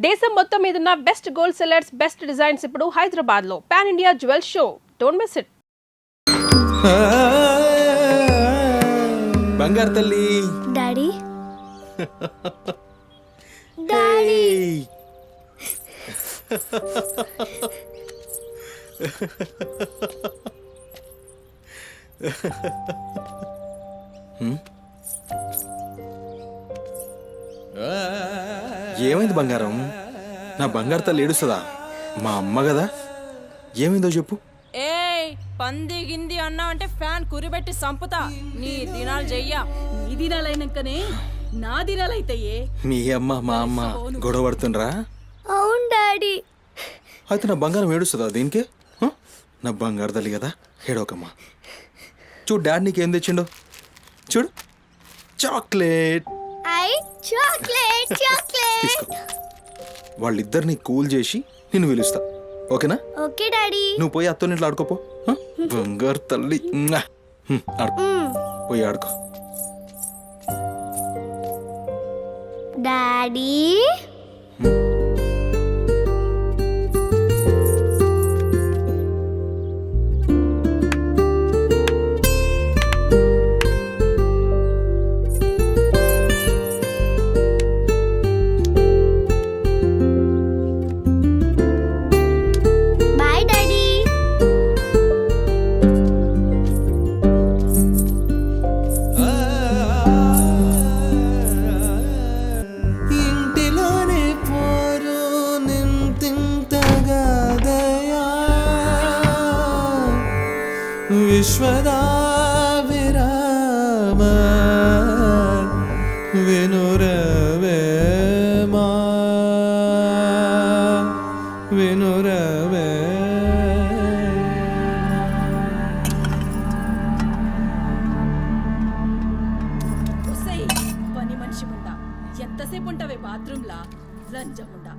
దేశం మొత్తం మీదున్న best gold sellers best designs ఇప్పుడు హైదరాబాద్ లో pan India jewel show. Don't miss it. బంగారు తల్లి డాడీ డాడీ ఏమైంది బంగారం? నా బంగారు తల్లి ఏడుస్తుందా? మా అమ్మ కదా, ఏమైందో చెప్పు. ఏయ్ పంది గింది అన్నా అంటే ఫ్యాన్ కురిబెట్టి సంపుతా. నీ దినాలు చెయ్యా. నీ దినాలైనాకనే నా దినాలైతాయే. మీ అమ్మ మా అమ్మ గొడవ పడుతుండ్రా? అవును డాడీ. అయితే నా బంగారం ఏడుస్తుందా దీనికే? నా బంగారు తల్లి కదా, ఏడవకమ్మా. చూడు డాడీ నీకేం తెచ్చిండో చూడు. చాక్లెట్ చాక్లెట్ చాక్లెట్ తీసుకో. వాళ్ళిద్దరిని కూల్ చేసి నిన్ను పిలుస్తా, ఓకేనా? Okay daddy. నువ్వు పోయి అత్తో ఇంట్లో ఆడుకోపో. బంగారు తల్లి ఆడుకో, పోయి ఆడుకో. Daddy boy daddy. ఇంటిలోనే పోరు నింతింతగా దయా విశ్వదా విరామ వినురవేమా వినురవే. పని మనిషి ఉండా. ఎంతసేపు ఉంటావే బాత్రూంలా? లంజముండా.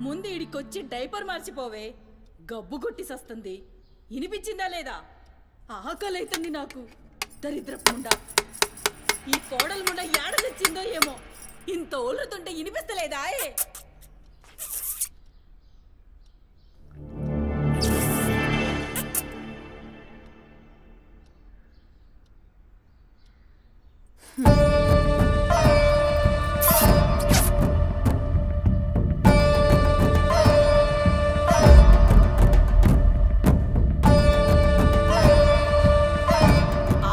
ముందు ఇడికొచ్చి డైపర్ మార్చిపోవే. గబ్బు కొట్టి సస్తుంది. ఇనిపించిందా లేదా? ఆకలైతుంది నాకు. దరిద్రపుండా. ఈ కోడలు ముండ ఏడ తెచ్చిందో ఏమో. ఇంత ఓలుతుంటే ఇనిపిస్తలేదా?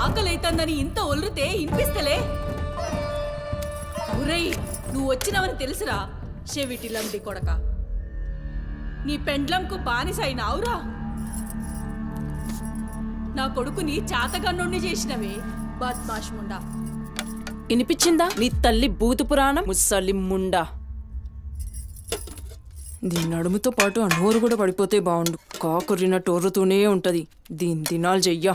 ఆకలైతుందని ఇంత ఒల్లుతే ఇనిపిస్తలే? ఒరేయ్, నువ్వు వచ్చినవని తెలుసురా చెవిటిలండి కొడక. నీ పెండ్లంకు బానిసైనావురా. నా కొడుకుని చాతగన్నుణ్ణి చేసినవే బద్మాష్ ముండా. ఇనిపించిందా నీ తల్లి బూతు పురాణం? ముసలి ముండా. దీని నడుముతో పాటు ఆ నోరు కూడా పడిపోతే బాగుండు. కాకురినట్టు ఒర్రుతూనే ఉంటది. దీని దినాలు చెయ్యా.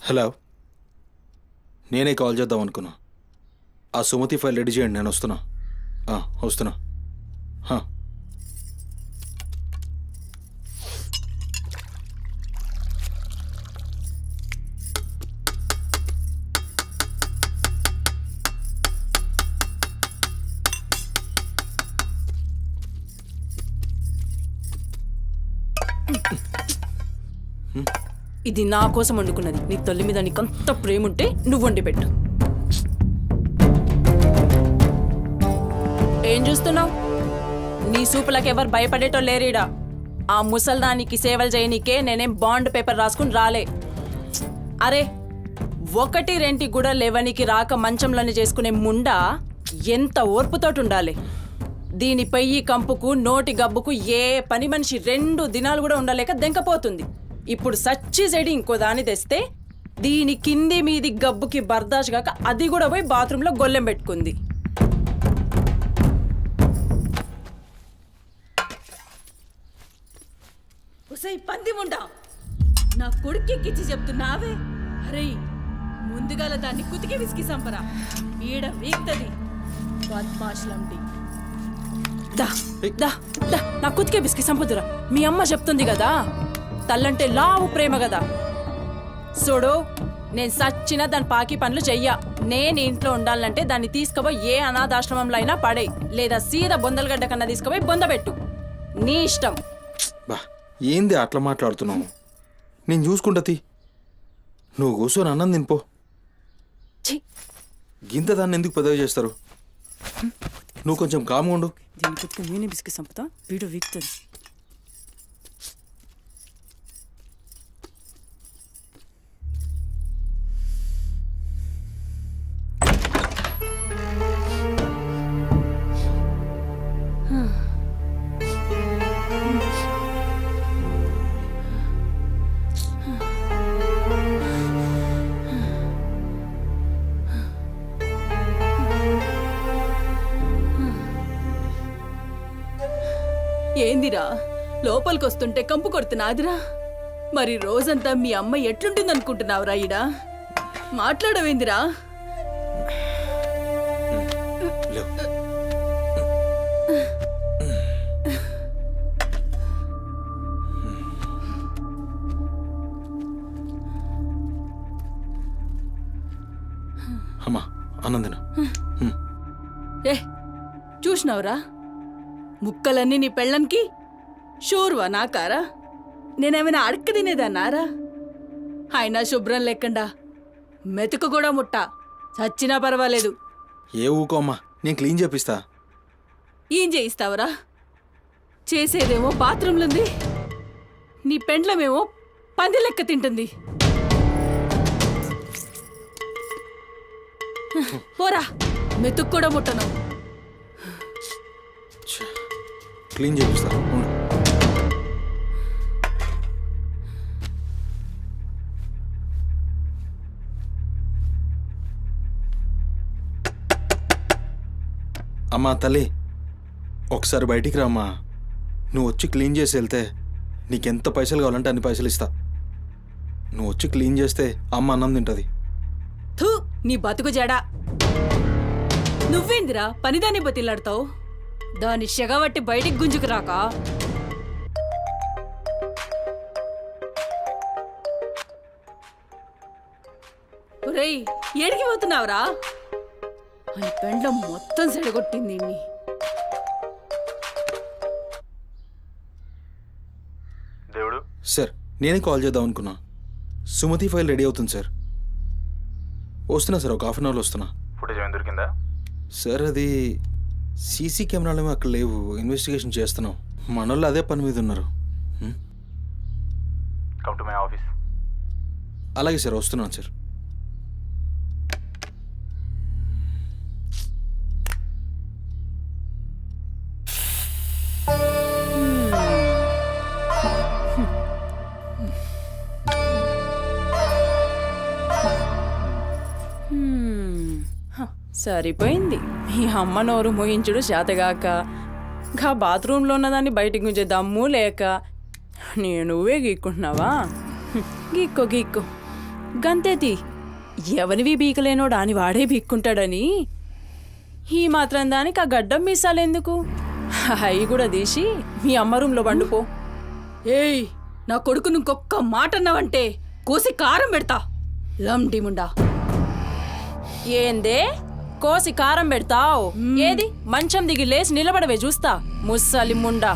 హలో, నేనే కాల్ చేద్దాం అనుకున్నా. ఆ సుమతి ఫైల్ రెడీ చేయండి, నేను వస్తున్నా. వస్తున్నా. ఇది నా కోసం వండుకున్నది. నీ తల్లి మీద నీకంత ప్రేముంటే నువ్వు వండి పెట్టు. ఏం చూస్తున్నావు? నీ సూపులకు ఎవరు భయపడేటో లేరీడా. ఆ ముసల్దానికి సేవలు చేయనీకే నేనేం బాండ్ పేపర్ రాసుకుని రాలే. అరే, 1-2 కూడా లేవనికి రాక మంచంలోనే చేసుకునే ముండా ఎంత ఓర్పుతోటి ఉండాలి. దీనిపై ఈ కంపుకు నోటి గబ్బుకు ఏ పని మనిషి 2 దినాలు కూడా ఉండలేక దెంకపోతుంది. ఇప్పుడు సచ్చి చెడి ఇంకో దాన్ని తెస్తే దీని కింది మీది గబ్బుకి బర్దాష్ గాక అది కూడా పోయి బాత్రూంలో గొల్లెం పెట్టుకుంది. ఉసై పంది ముండా, నా కొడుకెక్కిచ్చి చెప్తున్నావే? అరే, ముందుగాల దాన్ని కుతికి విసికి సంపరా. ఈడ వీక్తది బద్మాష్లండి. దా దా దా నా కుతికే విసికి సంపుదురా. మీ అమ్మ చెప్తుంది కదా, తల్లంటే లావు ప్రేమ కదా. చూడు, నేను సచ్చిన దాని పాకి పనులు చెయ్యా. నేను ఇంట్లో ఉండాలంటే దాన్ని తీసుకుపోయి ఏ అనాథాశ్రమంలో అయినా పడే, లేదా సీదా బొందలగడ్డ కన్నా తీసుకుపోయి బొందబెట్టు. నీ ఇష్టం. బా ఏంది అట్లా మాట్లాడుతున్నావు? నేను చూసుకుంటా తీ. నువ్వు కూర్చొని అన్నం తినిపో. ఛీ, గింత దాన్ని ఎందుకు పెద్దగా చేస్తారు? నువ్వు కొంచెం కామ్గా ఉండు. దీని కొట్టుకు నేనే బిస్కి సంపుతా, వీడు వీక్తుంది. ఏందిరా లోపలికొస్తుంటే కంపు కొడుతున్నాదిరా? మరి రోజంతా మీ అమ్మ ఎట్లుంటుందనుకుంటున్నావురా? ఈడా మాట్లాడవేందిరా? లేవు. అమ్మా అన్నం తిను. ఏ చూసినావురా, ముక్కలన్నీ నీ పెళ్ళన్కి షోర్వా నాకారా? నేనేమైనా అడక్క తినేదన్నారా? అయినా శుభ్రం లేకుండా మెతుకు కూడా ముట్ట, చచ్చినా పర్వాలేదు. ఏ ఊకో అమ్మా, నేను క్లీన్ చేపిస్తా. ఏం చేయిస్తావురా? చేసేదేమో బాత్రూంలుంది, నీ పెండ్లమేమో పంది లెక్క తింటుంది. పోరా, మెతుకు కూడా ముట్టను. క్లీన్ చేపిస్తా ఉండు. అమ్మా తల్లి, ఒకసారి బయటికి రామ్మా. నువ్వు వచ్చి క్లీన్ చేసి వెళ్తే నీకెంత పైసలు కావాలంటే అన్ని పైసలు ఇస్తా. నువ్వు వచ్చి క్లీన్ చేస్తే అమ్మ అన్నం తింటుంది. థూ, నీ బతుకు జడా. నువ్వేందిరా పనిదాన్ని బతిలాడతావు? దాని షెగబట్టి బయటికి గుంజుకు రాక. ఒరేయ్, ఏడికి పోతున్నావురా? అని పెండ్లం మొత్తం సెడగొట్టింది. దేవుడు సార్, నేనే కాల్ చేద్దాం అనుకున్నా. సుమతి ఫైల్ రెడీ అవుతుంది సార్. వస్తున్నా సార్, ఒక హాఫ్ అన్ అవర్లో వస్తున్నా. ఫుటేజ్ ఏమైనా దొరికిందా? సార్ అది సీసీ కెమెరాలు ఏమో అక్కడ లేవు, ఇన్వెస్టిగేషన్ చేస్తున్నాం. మనోళ్ళు అదే పని మీద ఉన్నారు. Come to my office. అలాగే సార్, వస్తున్నాను సార్. సరిపోయింది. మీ అమ్మ నోరు మోయించుడు చేతగాక, గా బాత్రూంలో ఉన్నదాన్ని బయటికి గుంజే దమ్ము లేక నువ్వే గీక్కుంటున్నావా? గీక్కో గీక్కో, గంతేతి. ఎవరివి బీకలేనోడా అని వాడే బీక్కుంటాడని ఈ మాత్రం దానికి ఆ గడ్డం మీసాలెందుకు? అవి కూడా తీసి మీ అమ్మ రూంలో వండుకో. ఏయ్, నా కొడుకు ఇంకొక్క మాట అన్నావంటే కోసి కారం పెడతా. లండిముండా. ఏందే కోసి కారం పెడతావు? ఏది మంచం దిగి లేచి నిలబడవే చూస్తా, ముస్సలి ముండా.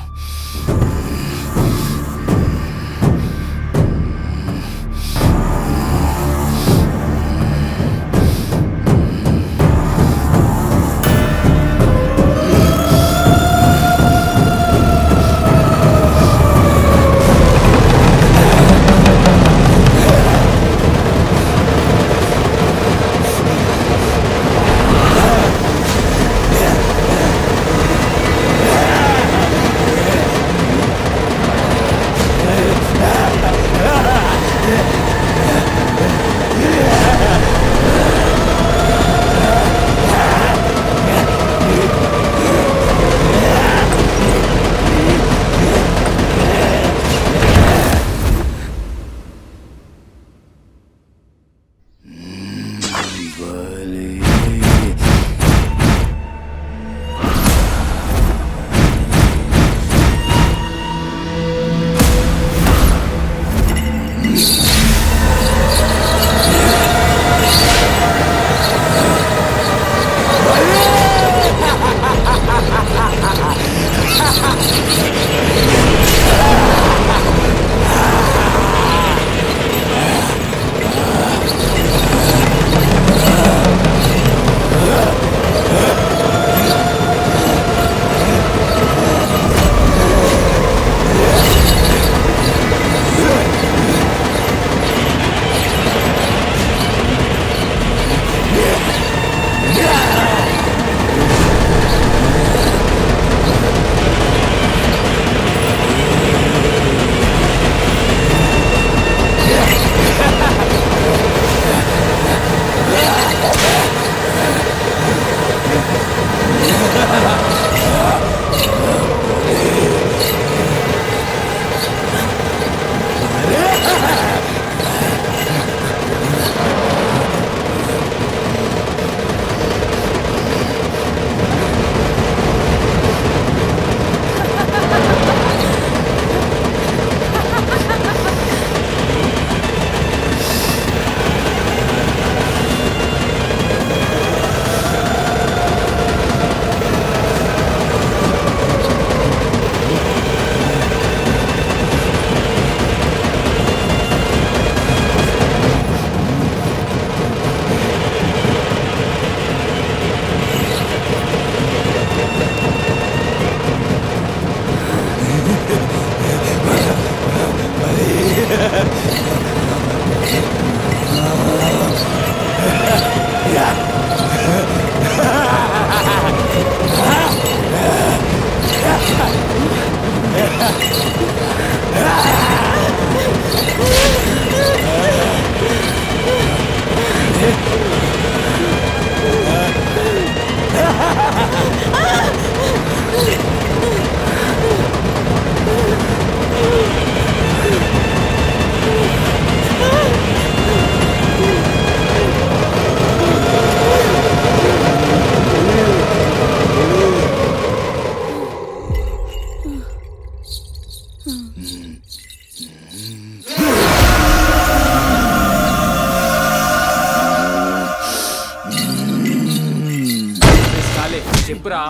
కావాలి చెప్పురా.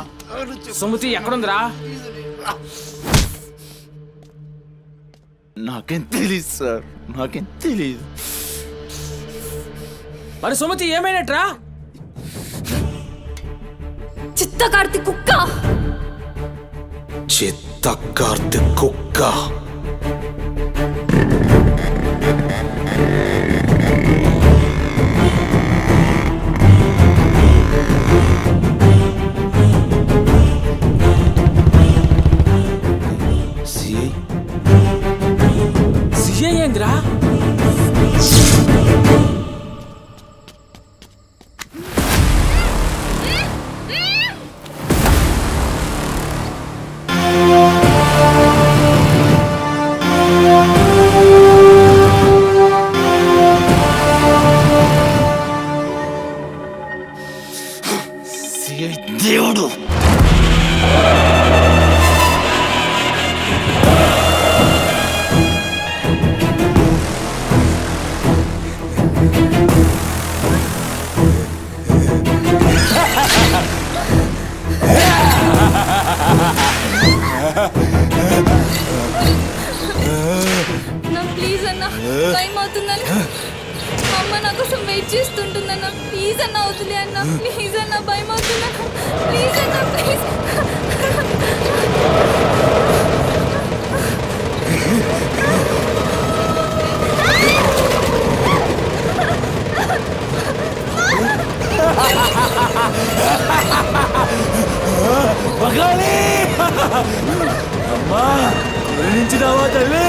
సుమతి ఎక్కడుందిరా? నాకేం తెలీదు సార్, నాకేం తెలీదు. మరి సుమతి ఏమైనట్రా? చిత్త కార్తీక్ కుక్క చిత్త కార్తీక్ కుక్క. సిఐ సిఐ ఏందిరా? దేవుడు ప్లీజ్ అన్న టైం అవుతుందని అమ్మ నా కోసం వెయిట్ చేస్తుంటుందన్న. ప్లీజ్ అన్న వదిలే అన్న, ప్లీజ్ అన్న, భయం అవుతుందన్న. ప్లీజ్ అన్న, ప్లీజ్. అమ్మా గురించినావా తల్లి?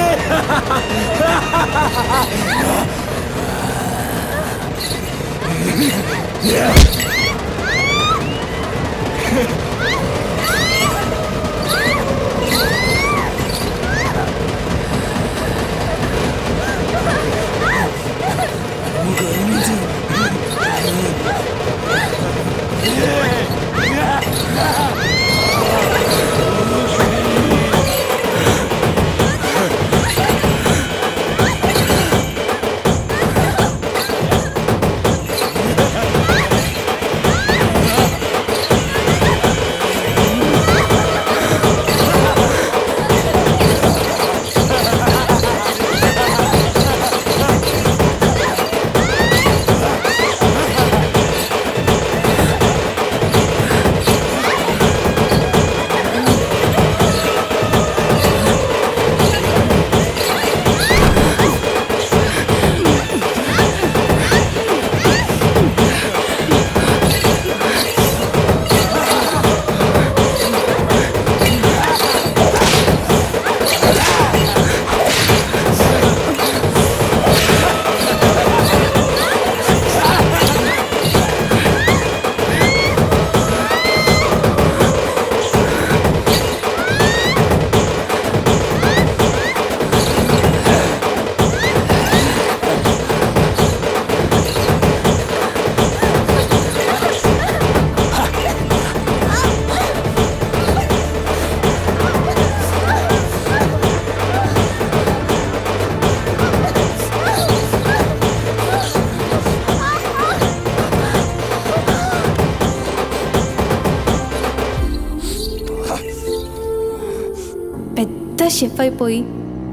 షెఫ్ అయిపోయి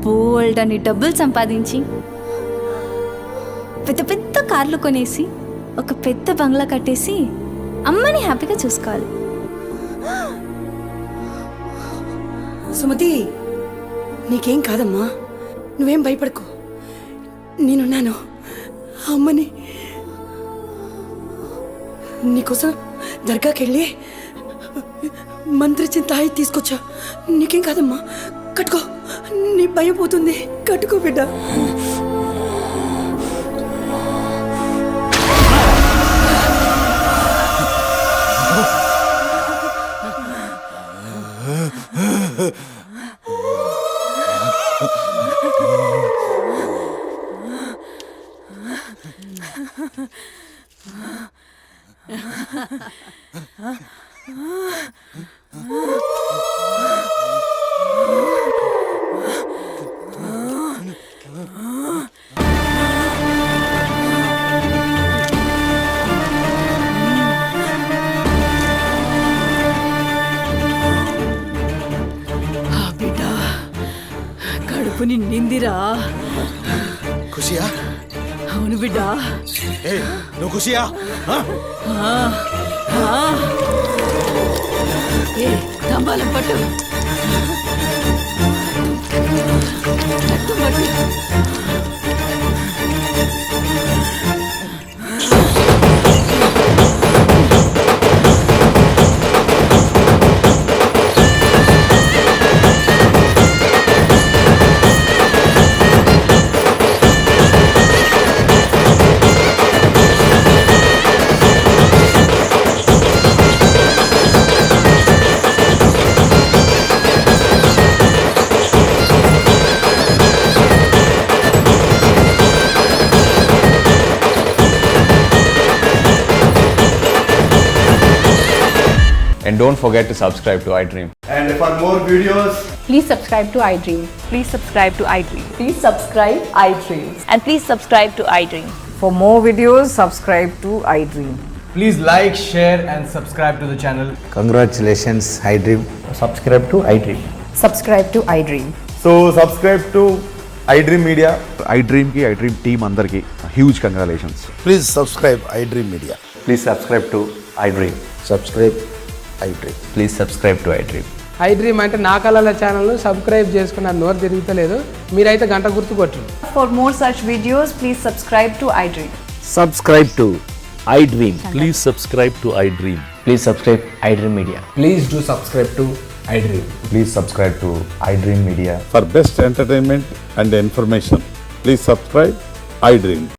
బోల్డ్ అని డబ్బులు సంపాదించి పెద్ద పెద్ద కార్లు కొనేసి ఒక పెద్ద బంగ్లా కట్టేసి అమ్మని హ్యాపీగా చూసుకోవాలి. సుమతి, నీకేం కాదమ్మా, నువ్వేం భయపడకు, నేనున్నాను. అమ్మని నీకోసం దర్గాకెళ్ళి మంత్రిచ్చిన తాయి తీసుకొచ్చా. నీకేం కాదమ్మా, కట్టుకో, నీ భయం పోతుంది. కట్టుకో బిడ్డ. కడుపు నిండిందిరా. ఖుషియా? అవును బిడ్డా. ఏ నువ్వు ఖుషియా? ఏ తంబాలం పట్టు. పట్టు, పట్టు. And don't forget to subscribe to iDream. And for more videos, Please subscribe to iDream. Please subscribe to iDream. Please subscribe iDream. And please subscribe to iDream. For more videos, subscribe to iDream. Please like, share, and subscribe to the channel. congratulations, iDream. Subscribe to iDream. Subscribe to iDream. So subscribe to iDream Media. iDream ki iDream team andarki huge congratulations. Please subscribe iDream Media. Please subscribe to iDream. Subscribe iDream. Please subscribe to iDream. iDream అంటే నా కళల channel subscribe చేసుకున్న నోరు తిరుగుతలేదు. మీరైతే గంట గుర్తు కొట్టండి. For more such videos, please subscribe to iDream. Subscribe to iDream. Please subscribe to iDream. Please subscribe iDream Media. Please do subscribe to iDream. Please subscribe to iDream Media. For best entertainment and information, please subscribe iDream.